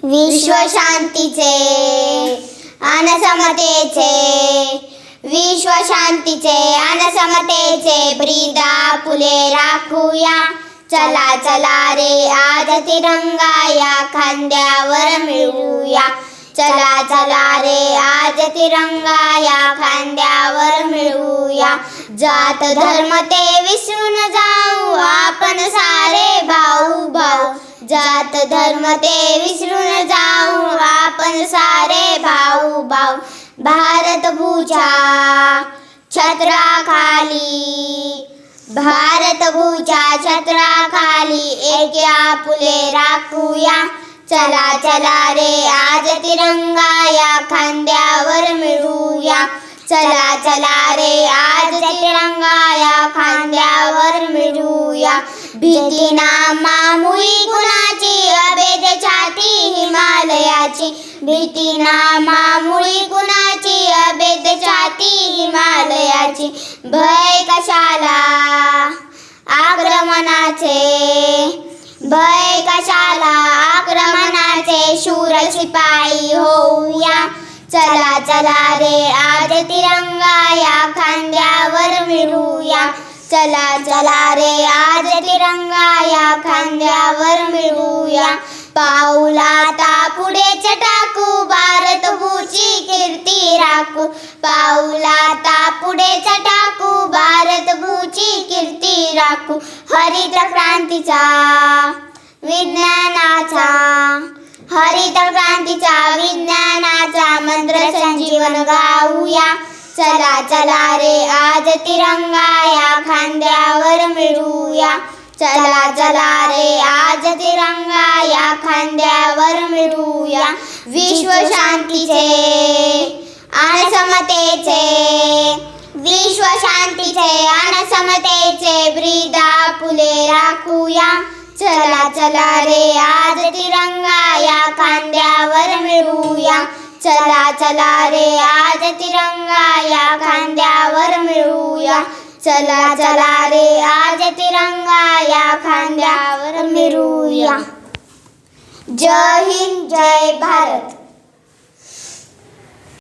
विश्व शांतीचे आणि समतेचे, विश्व शांतीचे आणि समतेचे ब्रीद आपुले राखूया. चला चला रे आज तिरंगा या खांद्यावर मिळवूया. चला चला रे आज तिरंगा या खांद्यावर मिळवूया. जात धर्म ते विसरून जाऊ आपण सारे भाऊ भाऊ. जात धर्म ते विसरून जाऊ आपण सारे भाऊ भाऊ. भारत भूच्या छत्राखाली, भारत भूच्या छत्राखाली एक आपुले राखूया. चला चला रे आज तिरंगा या खांद्यावर मिळवूया. चला चला रे आज तिरंगा या खांद्यावर मिळवूया. भीती ना मामुळी कुणाची अभेद छाती हिमालयाची. भीती ना मामुळी कुणाची अभेद छाती हिमालयाची. भय कशाला आक्रमणाचे, भय कशाला आक्रमणाचे शूर शिपाई होऊया. चला चला रे आज तिरंगा या खांद्यावर मिळवूया. चला चला रे आज तिरंगा या खांद्यावर मिळवूया. पाऊल आता पुढेच टाकू भारत भूची कीर्ती राखू. पाऊल आता पुढेच टाकू भारत भूची कीर्ती राखू. हरित क्रांतीचा विज्ञानाचा, हरित क्रांतीचा विज्ञानाचा मंत्र संजीवन गाऊया. चला चला रे आज तिरंगा या खांद्यावर मिळवूया. चला चला रे आज तिरंगा या खांद्यावर मिळवूया. विश्व शांतीचे आणि समतेचे, विश्व शांतीचे आणि समतेचे ब्रीद आपुले राखूया. चला चला रे आज तिरंगा या खांद्यावर मिळवूया. चला चला रे आज तिरंगा या खांद्यावर मिळवूया. चला चला रे आज तिरंगा या खांद्यावर मिळवूया. जय हिंद, जय भारत.